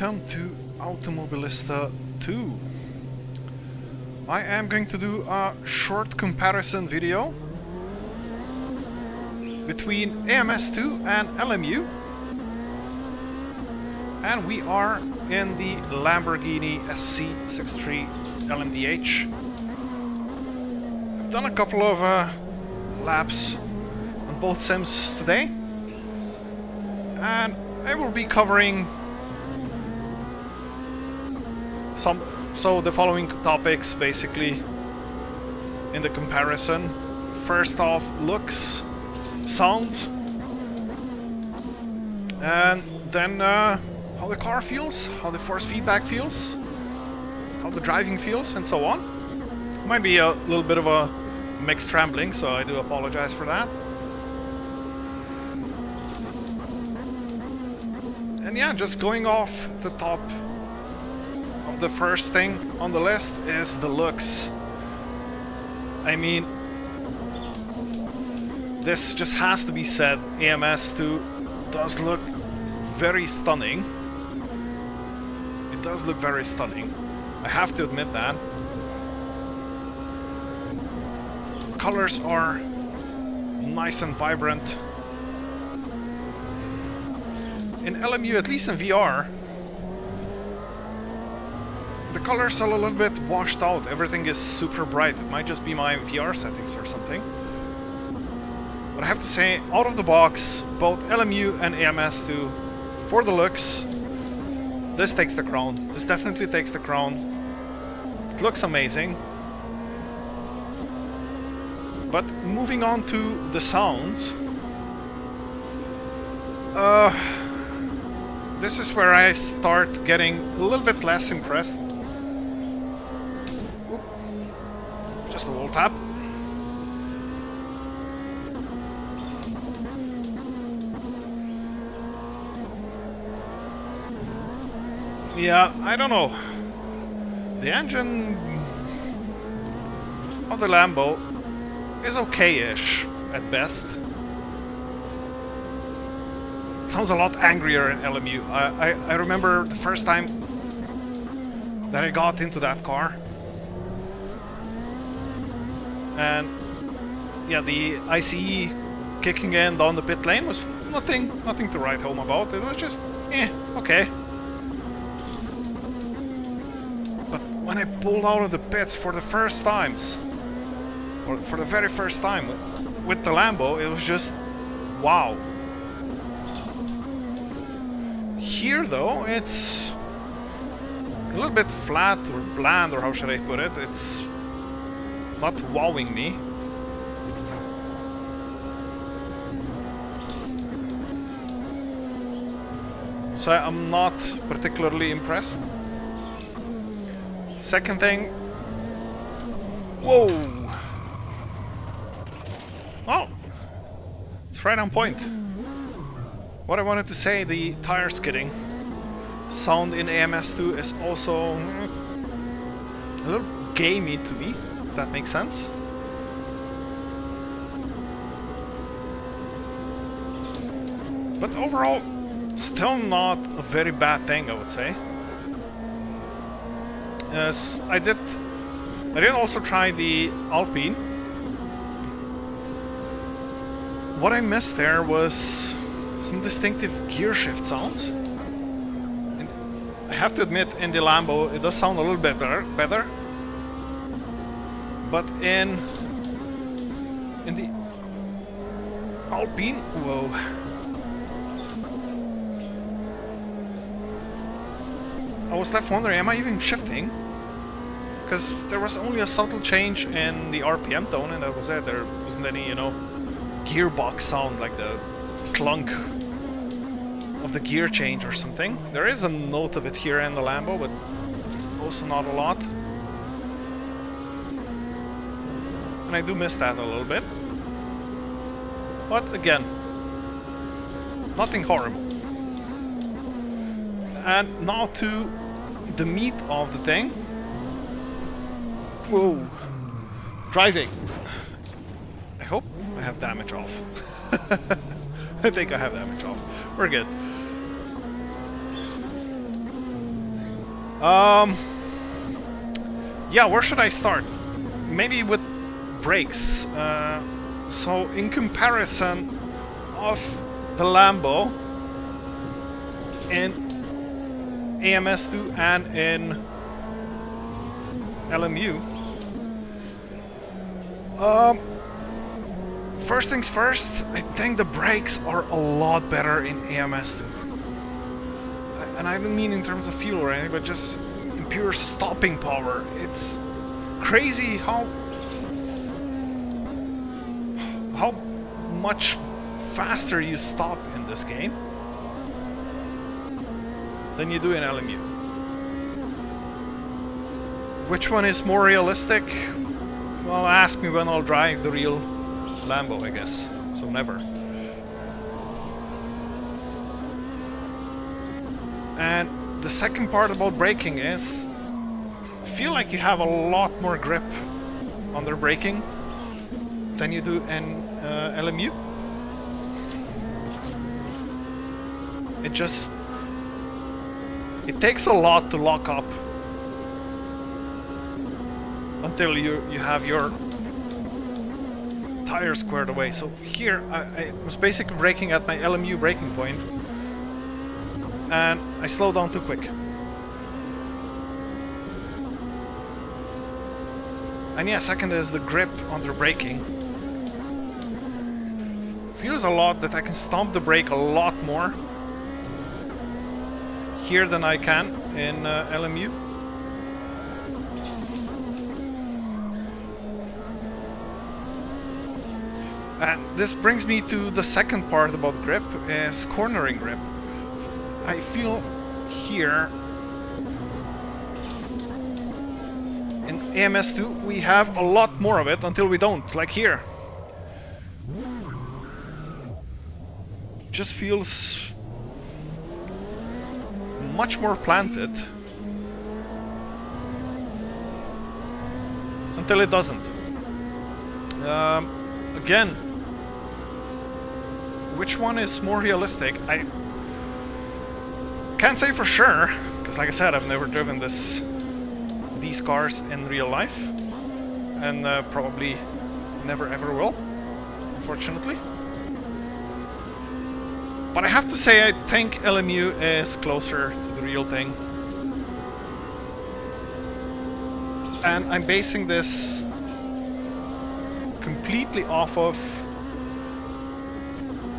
welcome to Automobilista 2. I am going to do a short comparison video between AMS2 and LMU, and we are in the Lamborghini SC63 LMDH. I've done a couple of laps on both sims today, and I will be covering the following topics basically in the comparison. First off, looks, sounds, and then how the car feels, how the force feedback feels, how the driving feels, and so on. Might be a little bit of a mixed rambling, so I do apologize for that. And yeah, just going off the top of the first thing on the list is the looks. I mean, this just has to be said, AMS2 does look very stunning. It does look very stunning. I have to admit that. Colors are nice and vibrant. In LMU, at least in VR, the colors are a little bit washed out. Everything is super bright. It might just be my VR settings or something. But I have to say, out of the box, both LMU and AMS2, for the looks, this takes the crown. This definitely takes the crown. It looks amazing. But moving on to the sounds, this is where I start getting a little bit less impressed. Oop. Just a wall tap. Yeah, I don't know. The engine of the Lambo is okay-ish at best. It sounds a lot angrier in LMU. I remember the first time that I got into that car, and yeah, the ICE kicking in down the pit lane was nothing to write home about. It was just okay. But when I pulled out of the pits for the first times, or for the very first time with the Lambo, it was just wow. Here though, it's a little bit flat or bland, or how should I put it? It's not wowing me. So I'm not particularly impressed. Second thing, whoa! Oh, it's right on point. What I wanted to say, the tire skidding sound in AMS2 is also a little gamey to me, if that makes sense. But overall, still not a very bad thing, I would say. I did also try the Alpine. What I missed there was some distinctive gear shift sounds. And I have to admit, in the Lambo, it does sound a little bit better. But in the Alpine, whoa. I was left wondering, am I even shifting? Because there was only a subtle change in the RPM tone, and that was it. There wasn't any, gearbox sound, like the clunk of the gear change or something. There is a note of it here in the Lambo, but also not a lot. And I do miss that a little bit. But again, nothing horrible. And now to the meat of the thing. Whoa. Driving. I hope I have damage off. I think I have damage off. We're good. Yeah, where should I start? Maybe with brakes. So in comparison of the Lambo in AMS2 and in LMU, first things first, I think the brakes are a lot better in AMS2. And I don't mean in terms of fuel or anything, but just in pure stopping power. It's crazy how much faster you stop in this game than you do in LMU. Which one is more realistic? Well, ask me when I'll drive the real Lambo, I guess. So never. And the second part about braking is, I feel like you have a lot more grip under braking than you do in LMU. It takes a lot to lock up until you have your tires squared away. So here I was basically braking at my LMU braking point, and I slowed down too quick. And yeah, second is the grip under braking. Feels a lot that I can stomp the brake a lot more here than I can in LMU. And this brings me to the second part about grip, is cornering grip. I feel here in AMS2 we have a lot more of it until we don't, like here. Just feels much more planted until it doesn't. Again, which one is more realistic? I can't say for sure, because like I said, I've never driven these cars in real life, and probably never ever will, unfortunately. But I have to say, I think LMU is closer to the real thing. And I'm basing this completely off of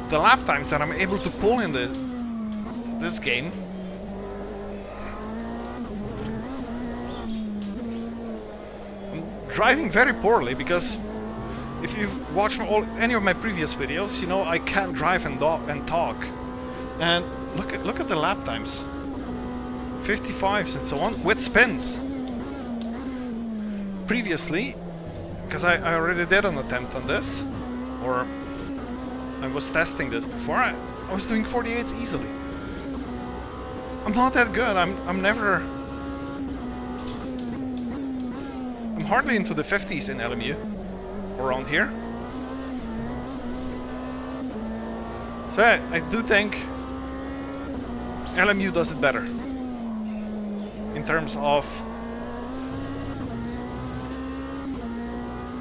the lap times that I'm able to pull in this game. I'm driving very poorly because if you've watched any of my previous videos, you know I can't drive and talk. And look at the lap times, 55s and so on, with spins. Previously, because I already did an attempt on this, or I was testing this before, I was doing 48s easily. I'm not that good. I'm hardly into the 50s in LMU. Around here. So I do think LMU does it better in terms of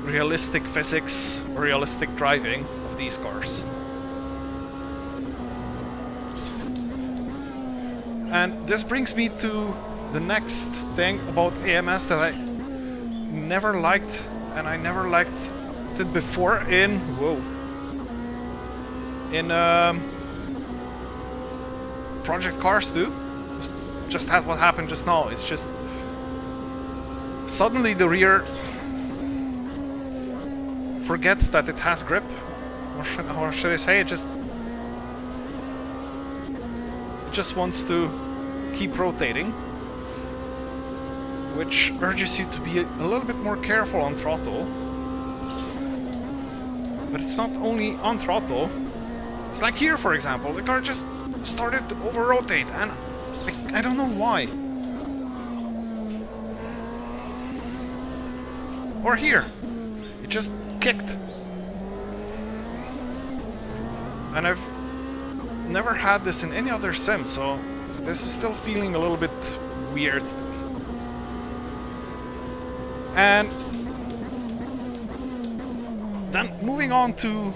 realistic physics, realistic driving of these cars. And this brings me to the next thing about AMS that I never liked, and I never liked it before in Project Cars 2. Just had what happened just now. It's just suddenly the rear forgets that it has grip, or should I say, it just wants to keep rotating, which urges you to be a little bit more careful on throttle. But it's not only on throttle. It's like here, for example, the car just started to over-rotate, and I don't know why. Or here, it just kicked. And I've never had this in any other sim, so this is still feeling a little bit weird to me. And then moving on to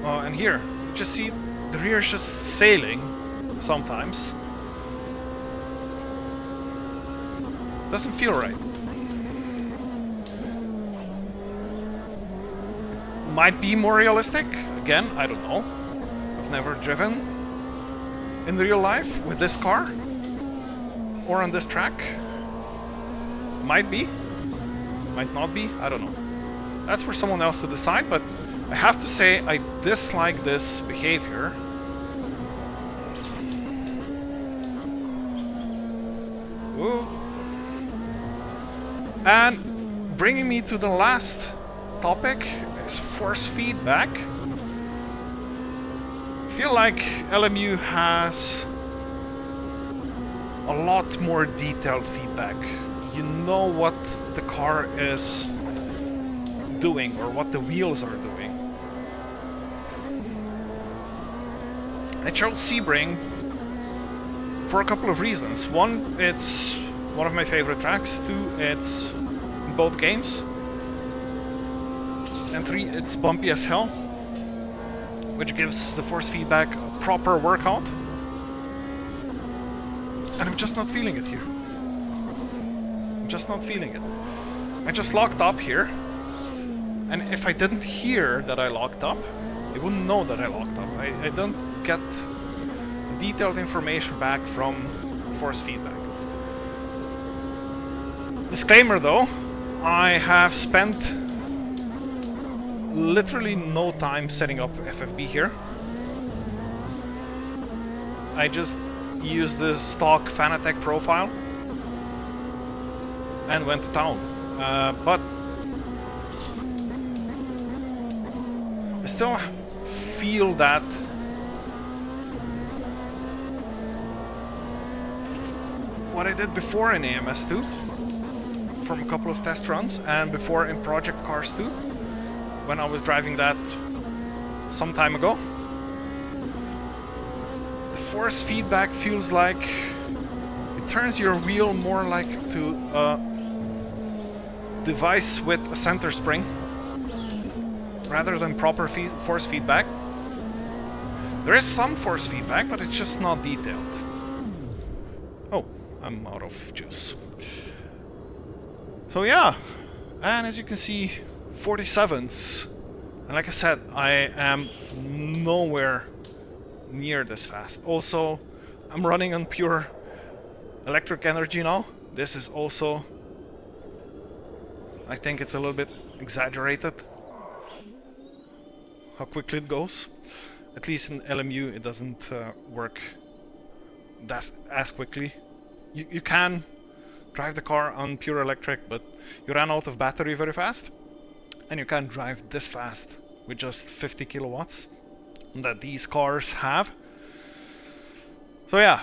and here you just see the rear is just sailing sometimes. Doesn't feel right. Might be more realistic. Again, I don't know. I've never driven in real life with this car or on this track. Might be. Might not be. I don't know. That's for someone else to decide, but I have to say I dislike this behavior. Whoa. And bringing me to the last topic is force feedback. I feel like LMU has a lot more detailed feedback. You know what the car is doing or what the wheels are doing. I chose Sebring for a couple of reasons. One, it's one of my favorite tracks. Two, it's in both games. And three, it's bumpy as hell, which gives the force feedback a proper workout. And I'm just not feeling it here. I'm just not feeling it. I just locked up here. And if I didn't hear that I locked up, I wouldn't know that I locked up. I don't get detailed information back from force feedback. Disclaimer though, I have spent literally no time setting up FFB here. I just used the stock Fanatec profile and went to town. But I still feel that what I did before in AMS2 from a couple of test runs and before in Project Cars 2 when I was driving that some time ago, the force feedback feels like it turns your wheel more like to a device with a center spring rather than proper force feedback. There is some force feedback, but it's just not detailed. Oh, I'm out of juice. So yeah, and as you can see, 47s. And like I said, I am nowhere near this fast. Also, I'm running on pure electric energy now. This is also, I think it's a little bit exaggerated how quickly it goes. At least in LMU it doesn't work as quickly. You can drive the car on pure electric, but you run out of battery very fast, and you can't drive this fast with just 50 kilowatts that these cars have. So yeah,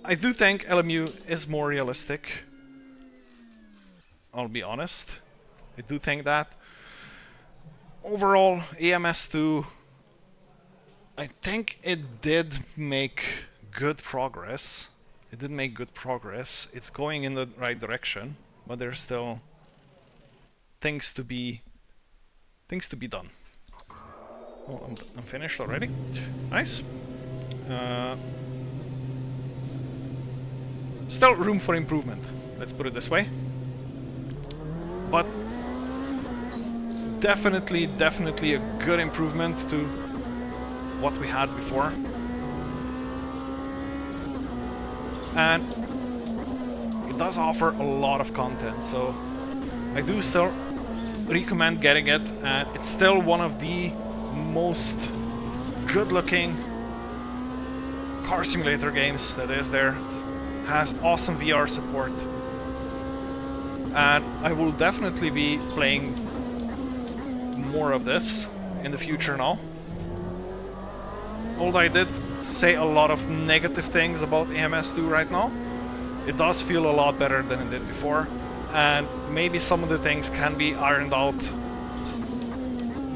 I do think LMU is more realistic. I'll be honest, I do think that. Overall, AMS2, I think it did make good progress. It did make good progress. It's going in the right direction, but there's still things to be done. Oh, I'm finished already. Nice. Still room for improvement. Let's put it this way. But definitely a good improvement to what we had before. And it does offer a lot of content, so I do still recommend getting it, and it's still one of the most good-looking car simulator games that is there. It has awesome VR support, and I will definitely be playing more of this in the future now. Although I did say a lot of negative things about AMS2 right now, it does feel a lot better than it did before, and maybe some of the things can be ironed out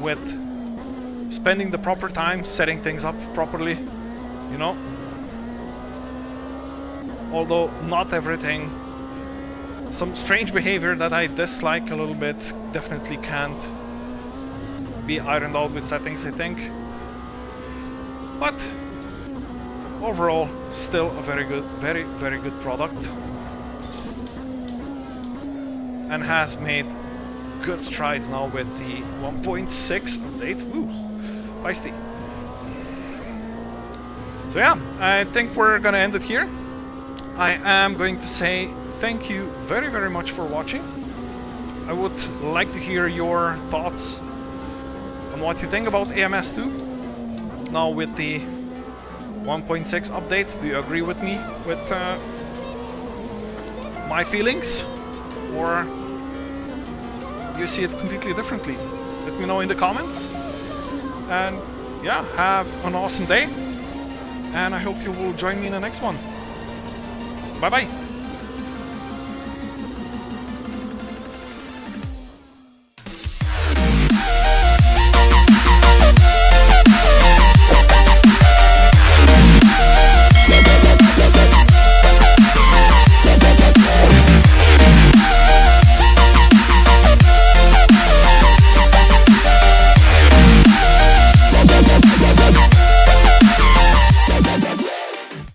with spending the proper time setting things up properly, you know. although not everything. Some strange behavior that I dislike a little bit definitely can't be ironed out with settings, I think. But overall, still a very good, very good product, and has made good strides now with the 1.6 update. Woo, feisty. So yeah, I think we're gonna end it here. I am going to say thank you very much for watching. I would like to hear your thoughts on what you think about AMS2 now with the 1.6 update. Do you agree with me with my feelings, or do you see it completely differently? Let me know in the comments. And yeah, have an awesome day, and I hope you will join me in the next one. Bye bye.